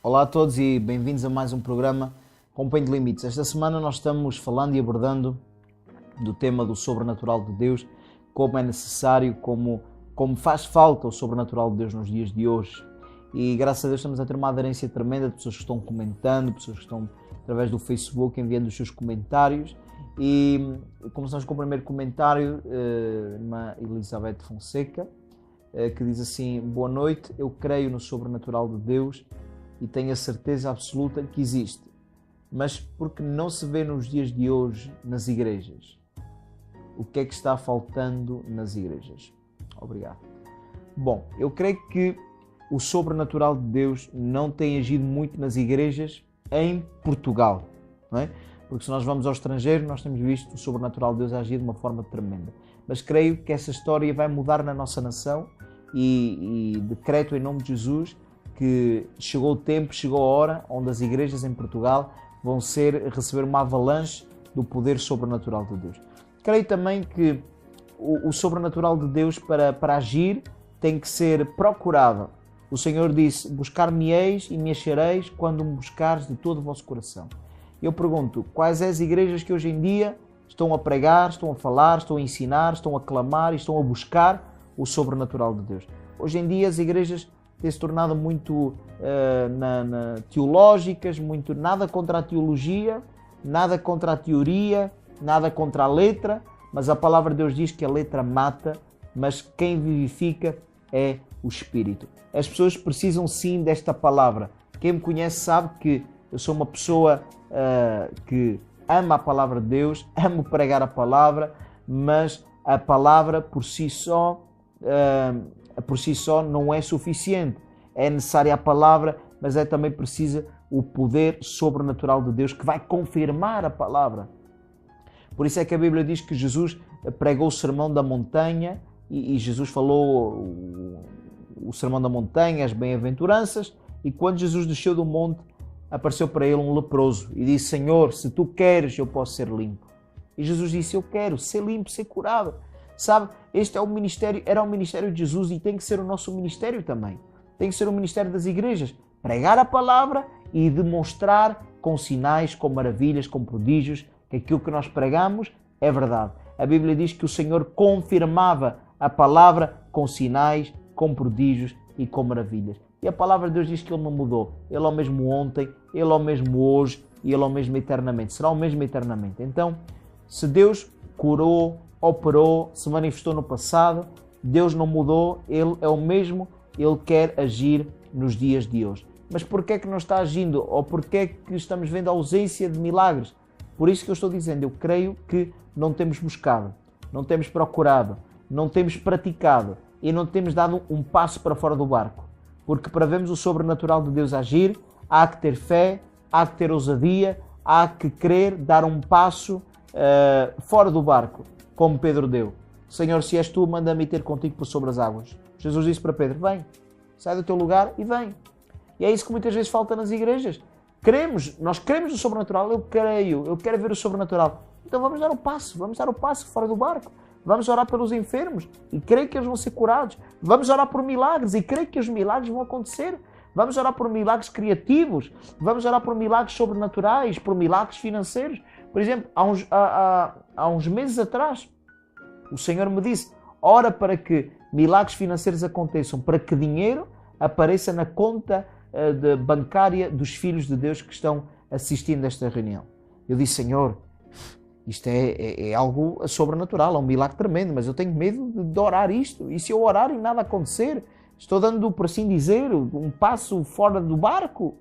Olá a todos e bem-vindos a mais um programa Rompendo Limites. Esta semana nós estamos falando e abordando do tema do sobrenatural de Deus, como é necessário, como faz falta o sobrenatural de Deus nos dias de hoje. E graças a Deus estamos a ter uma aderência tremenda de pessoas que estão comentando, pessoas que estão através do Facebook enviando os seus comentários. E começamos com o primeiro comentário, irmã Elizabeth Fonseca, que diz assim: boa noite, eu creio no sobrenatural de Deus e tenho a certeza absoluta que existe, mas porque não se vê nos dias de hoje nas igrejas? O que é que está faltando nas igrejas? Obrigado. Bom, eu creio que o sobrenatural de Deus não tem agido muito nas igrejas em Portugal, não é? Porque se nós vamos ao estrangeiro, nós temos visto o sobrenatural de Deus agir de uma forma tremenda. Mas creio que essa história vai mudar na nossa nação e decreto em nome de Jesus que chegou o tempo, chegou a hora onde as igrejas em Portugal vão receber uma avalanche do poder sobrenatural de Deus. Creio também que o sobrenatural de Deus para agir tem que ser procurado. O Senhor disse: buscar-me-eis e me achareis quando me buscares de todo o vosso coração. Eu pergunto, quais as igrejas que hoje em dia estão a pregar, estão a falar, estão a ensinar, estão a clamar e estão a buscar o sobrenatural de Deus? Hoje em dia as igrejas têm se tornado muito teológicas, muito nada contra a teologia, nada contra a teoria, nada contra a letra, mas a palavra de Deus diz que a letra mata, mas quem vivifica é o Espírito. As pessoas precisam sim desta palavra. Quem me conhece sabe que eu sou uma pessoa que ama a palavra de Deus, amo pregar a palavra, mas a palavra por si só não é suficiente. É necessária a palavra, mas é também precisa o poder sobrenatural de Deus que vai confirmar a palavra. Por isso é que a Bíblia diz que Jesus pregou o sermão da montanha e Jesus falou o sermão da montanha, as bem-aventuranças, e quando Jesus desceu do monte, apareceu para ele um leproso e disse: Senhor, se tu queres, eu posso ser limpo. E Jesus disse: eu quero ser limpo, ser curado. Sabe, este é o ministério, era o ministério de Jesus e tem que ser o nosso ministério também. Tem que ser o ministério das igrejas. Pregar a palavra e demonstrar com sinais, com maravilhas, com prodígios, que aquilo que nós pregamos é verdade. A Bíblia diz que o Senhor confirmava a palavra com sinais, com prodígios e com maravilhas. E a palavra de Deus diz que Ele não mudou. Ele é o mesmo ontem, Ele é o mesmo hoje e Ele é o mesmo eternamente. Será o mesmo eternamente. Então, se Deus curou, operou, se manifestou no passado, Deus não mudou, Ele é o mesmo, Ele quer agir nos dias de hoje. Mas porquê é que não está agindo? Ou porquê é que estamos vendo a ausência de milagres? Por isso que eu estou dizendo, eu creio que não temos buscado, não temos procurado, não temos praticado e não temos dado um passo para fora do barco. Porque para vermos o sobrenatural de Deus agir, há que ter fé, há que ter ousadia, há que querer dar um passo fora do barco, como Pedro deu. Senhor, se és tu, manda-me ter contigo por sobre as águas. Jesus disse para Pedro: vem, sai do teu lugar e vem. E é isso que muitas vezes falta nas igrejas. Nós queremos o sobrenatural, eu quero ver o sobrenatural. Então vamos dar o passo fora do barco. Vamos orar pelos enfermos e creio que eles vão ser curados. Vamos orar por milagres e creio que os milagres vão acontecer. Vamos orar por milagres criativos. Vamos orar por milagres sobrenaturais, por milagres financeiros. Por exemplo, há uns meses atrás, o Senhor me disse: ora para que milagres financeiros aconteçam, para que dinheiro apareça na conta bancária dos filhos de Deus que estão assistindo a esta reunião. Eu disse: Senhor, isto é algo sobrenatural, é um milagre tremendo, mas eu tenho medo de orar isto. E se eu orar e nada acontecer? Estou dando, por assim dizer, um passo fora do barco.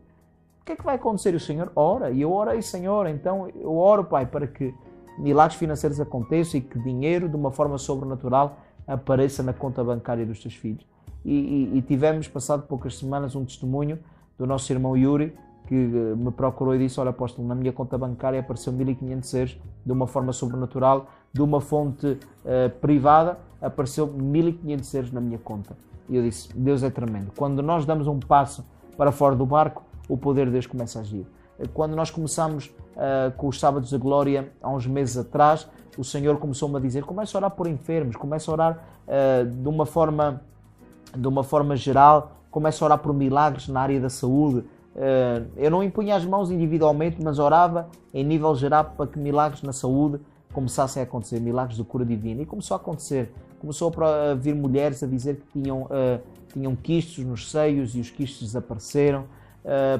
O que é que vai acontecer? E o Senhor ora. E eu orei: Senhor, então eu oro, Pai, para que milagres financeiros aconteçam e que dinheiro, de uma forma sobrenatural, apareça na conta bancária dos teus filhos. E tivemos, passado poucas semanas, um testemunho do nosso irmão Yuri, que me procurou e disse: olha, apóstolo, na minha conta bancária apareceu 1.500 euros de uma forma sobrenatural, de uma fonte privada, apareceu 1.500 euros na minha conta. E eu disse: Deus é tremendo. Quando nós damos um passo para fora do barco, o poder de Deus começa a agir. Quando nós começamos com os Sábados da Glória, há uns meses atrás, o Senhor começou-me a dizer: começa a orar por enfermos, começa a orar de uma forma geral, começa a orar por milagres na área da saúde, Eu não impunha as mãos individualmente, mas orava em nível geral para que milagres na saúde começassem a acontecer, milagres de cura divina. E começou a acontecer. Começou a vir mulheres a dizer que tinham quistos nos seios e os quistos desapareceram.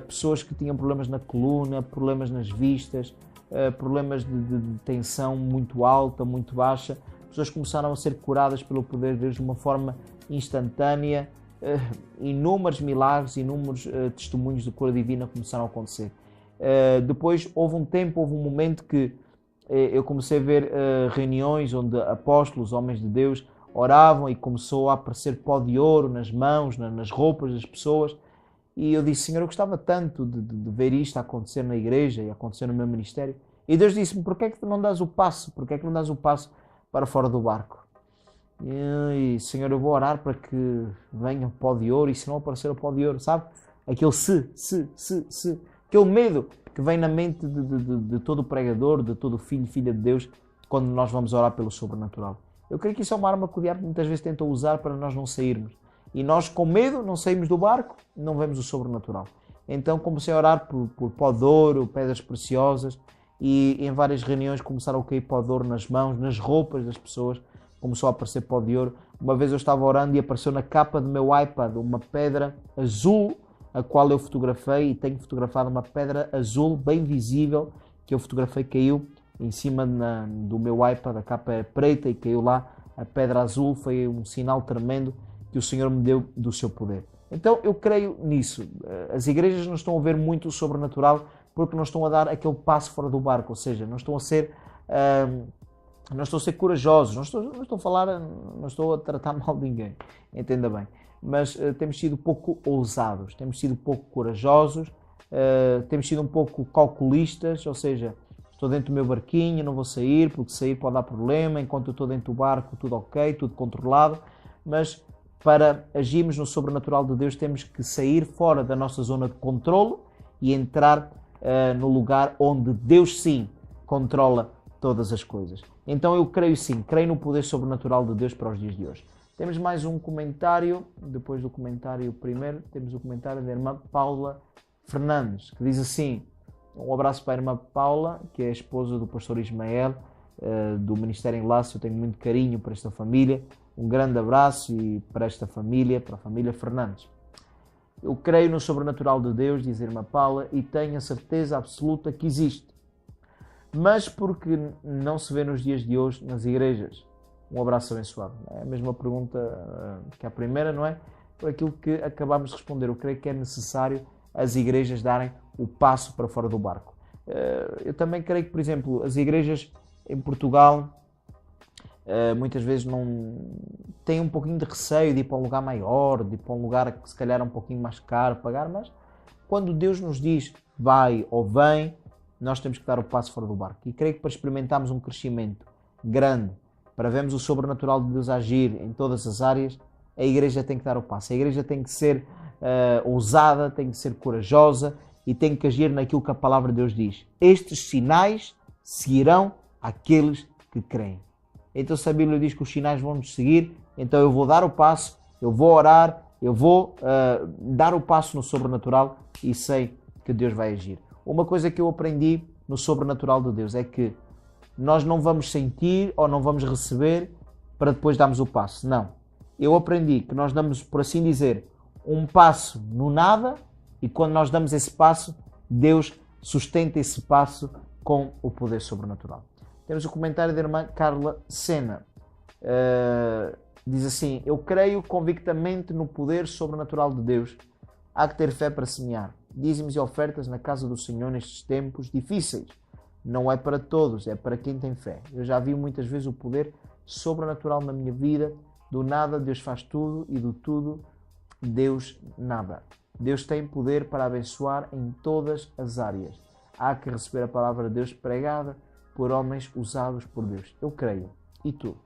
Pessoas que tinham problemas na coluna, problemas nas vistas, problemas de tensão muito alta, muito baixa. Pessoas começaram a ser curadas pelo poder de Deus de uma forma instantânea. Inúmeros milagres, inúmeros testemunhos de cura divina começaram a acontecer. Depois houve um momento que eu comecei a ver reuniões onde apóstolos, homens de Deus, oravam e começou a aparecer pó de ouro nas mãos, nas roupas das pessoas. E eu disse: Senhor, eu gostava tanto de ver isto acontecer na igreja e acontecer no meu ministério. E Deus disse-me: porquê é que tu não dás o passo? Porquê é que não dás o passo para fora do barco? E Senhor, eu vou orar para que venha o pó de ouro, e se não aparecer o pó de ouro, sabe? Aquele se. Aquele medo que vem na mente de todo pregador, de todo filho e filha de Deus, quando nós vamos orar pelo sobrenatural. Eu creio que isso é uma arma que o diabo muitas vezes tenta usar para nós não sairmos. E nós, com medo, não saímos do barco, não vemos o sobrenatural. Então comecei a orar por pó de ouro, pedras preciosas, e em várias reuniões começaram a cair pó de ouro nas mãos, nas roupas das pessoas. Começou a aparecer pó de ouro. Uma vez eu estava orando e apareceu na capa do meu iPad uma pedra azul, a qual eu fotografei, e tenho fotografado uma pedra azul bem visível, que eu fotografei, caiu em cima do meu iPad, a capa é preta e caiu lá a pedra azul. Foi um sinal tremendo que o Senhor me deu do seu poder. Então eu creio nisso. As igrejas não estão a ver muito o sobrenatural porque não estão a dar aquele passo fora do barco, ou seja, não estão a ser corajosos, não estou a tratar mal de ninguém, entenda bem, mas temos sido pouco ousados, temos sido pouco corajosos, temos sido um pouco calculistas, ou seja, estou dentro do meu barquinho, não vou sair, porque sair pode dar problema, enquanto eu estou dentro do barco tudo ok, tudo controlado. Mas para agirmos no sobrenatural de Deus temos que sair fora da nossa zona de controlo e entrar no lugar onde Deus sim controla todas as coisas. Então eu creio sim, creio no poder sobrenatural de Deus para os dias de hoje. Temos mais um comentário, depois do comentário primeiro, temos o comentário da irmã Paula Fernandes, que diz assim: um abraço para a irmã Paula, que é a esposa do pastor Ismael, do Ministério Enlace. Eu tenho muito carinho para esta família. Um grande abraço e para esta família, para a família Fernandes. Eu creio no sobrenatural de Deus, diz a irmã Paula, e tenho a certeza absoluta que existe. Mas porque não se vê nos dias de hoje nas igrejas? Um abraço abençoado. É a mesma pergunta que a primeira, não é? Por aquilo que acabámos de responder. Eu creio que é necessário as igrejas darem o passo para fora do barco. Eu também creio que, por exemplo, as igrejas em Portugal muitas vezes não têm um pouquinho de receio de ir para um lugar maior, de ir para um lugar que se calhar é um pouquinho mais caro pagar, mas quando Deus nos diz vai ou vem, nós temos que dar o passo fora do barco. E creio que para experimentarmos um crescimento grande, para vermos o sobrenatural de Deus agir em todas as áreas, a igreja tem que dar o passo. A igreja tem que ser ousada, tem que ser corajosa e tem que agir naquilo que a palavra de Deus diz. Estes sinais seguirão aqueles que creem. Então se a Bíblia diz que os sinais vão nos seguir, então eu vou dar o passo, eu vou orar, eu vou dar o passo no sobrenatural e sei que Deus vai agir. Uma coisa que eu aprendi no sobrenatural de Deus é que nós não vamos sentir ou não vamos receber para depois darmos o passo. Não. Eu aprendi que nós damos, por assim dizer, um passo no nada, e quando nós damos esse passo, Deus sustenta esse passo com o poder sobrenatural. Temos o comentário da irmã Carla Sena. Diz assim: eu creio convictamente no poder sobrenatural de Deus. Há que ter fé para semear. Dízimos e ofertas na casa do Senhor nestes tempos difíceis. Não é para todos, é para quem tem fé. Eu já vi muitas vezes o poder sobrenatural na minha vida. Do nada Deus faz tudo e do tudo Deus nada. Deus tem poder para abençoar em todas as áreas. Há que receber a palavra de Deus pregada por homens usados por Deus. Eu creio. E tu?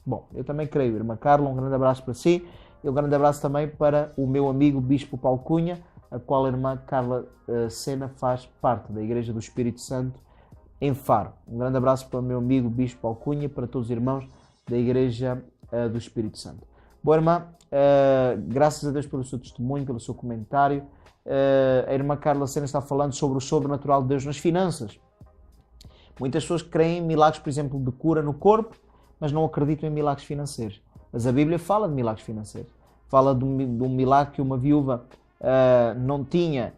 Bom, eu também creio. Irmã Carla, um grande abraço para si. E um grande abraço também para o meu amigo Bispo Paulo Cunha, a qual a irmã Carla Sena faz parte da Igreja do Espírito Santo em Faro. Um grande abraço para o meu amigo Bispo Paulo Cunha, para todos os irmãos da Igreja do Espírito Santo. Boa irmã, graças a Deus pelo seu testemunho, pelo seu comentário. a irmã Carla Sena está falando sobre o sobrenatural de Deus nas finanças. Muitas pessoas creem em milagres, por exemplo, de cura no corpo, mas não acreditam em milagres financeiros. Mas a Bíblia fala de milagres financeiros. Fala de um milagre que uma viúva não tinha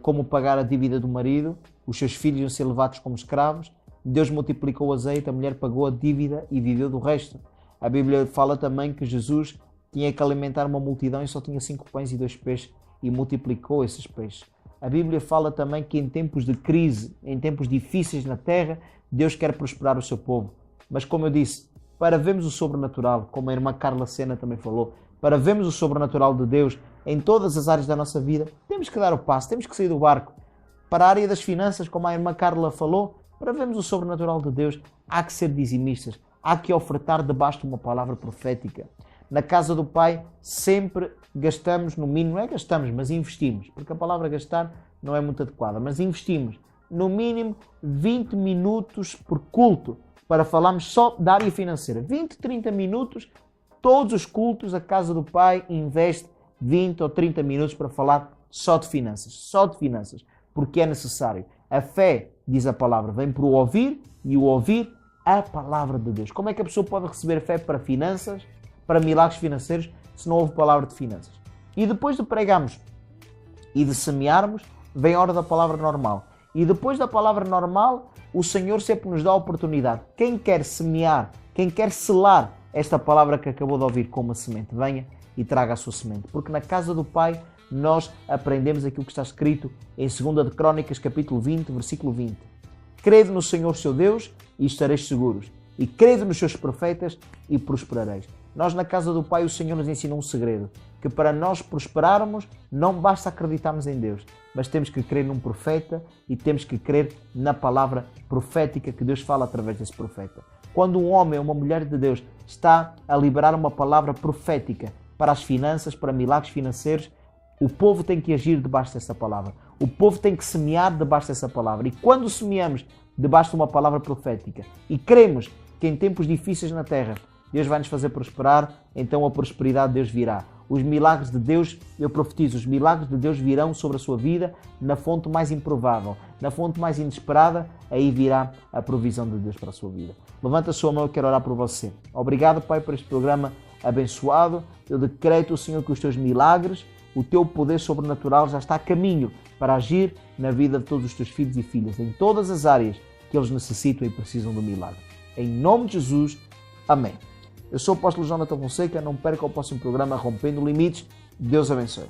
como pagar a dívida do marido, os seus filhos iam ser levados como escravos, Deus multiplicou o azeite, a mulher pagou a dívida e viveu do resto. A Bíblia fala também que Jesus tinha que alimentar uma multidão e só tinha 5 pães e 2 peixes e multiplicou esses peixes. A Bíblia fala também que em tempos de crise, em tempos difíceis na terra, Deus quer prosperar o seu povo. Mas como eu disse, para vermos o sobrenatural, como a irmã Carla Sena também falou, para vermos o sobrenatural de Deus em todas as áreas da nossa vida, temos que dar o passo, temos que sair do barco. Para a área das finanças, como a irmã Carla falou, para vermos o sobrenatural de Deus, há que ser dizimistas, há que ofertar debaixo de uma palavra profética. Na casa do Pai, sempre gastamos, no mínimo, não é gastamos, mas investimos, porque a palavra gastar não é muito adequada, mas investimos, no mínimo, 20 minutos por culto, para falarmos só da área financeira. 20, 30 minutos, todos os cultos, a casa do Pai investe 20 ou 30 minutos para falar só de finanças, porque é necessário. A fé, diz a palavra, vem por ouvir e o ouvir a palavra de Deus. Como é que a pessoa pode receber fé para finanças, para milagres financeiros, se não houve palavra de finanças? E depois de pregarmos e de semearmos, vem a hora da palavra normal. E depois da palavra normal, o Senhor sempre nos dá a oportunidade. Quem quer semear, quem quer selar esta palavra que acabou de ouvir como uma semente, venha e traga a sua semente. Porque na casa do Pai nós aprendemos aquilo que está escrito em 2 de Crônicas, capítulo 20, versículo 20. Crede no Senhor seu Deus e estareis seguros. E crede nos seus profetas e prosperareis. Nós na casa do Pai o Senhor nos ensina um segredo. Que para nós prosperarmos não basta acreditarmos em Deus. Mas temos que crer num profeta e temos que crer na palavra profética que Deus fala através desse profeta. Quando um homem ou uma mulher de Deus está a liberar uma palavra profética para as finanças, para milagres financeiros, o povo tem que agir debaixo dessa palavra. O povo tem que semear debaixo dessa palavra. E quando semeamos debaixo de uma palavra profética e cremos que em tempos difíceis na terra Deus vai nos fazer prosperar, então a prosperidade de Deus virá. Os milagres de Deus, eu profetizo, os milagres de Deus virão sobre a sua vida na fonte mais improvável, na fonte mais inesperada, aí virá a provisão de Deus para a sua vida. Levanta a sua mão, eu quero orar por você. Obrigado, Pai, por este programa abençoado. Eu decreto, Senhor, que os teus milagres, o teu poder sobrenatural já está a caminho para agir na vida de todos os teus filhos e filhas, em todas as áreas que eles necessitam e precisam do milagre. Em nome de Jesus, amém. Eu sou o apóstolo Jonathan Fonseca, não perca o próximo programa Rompendo Limites. Deus abençoe.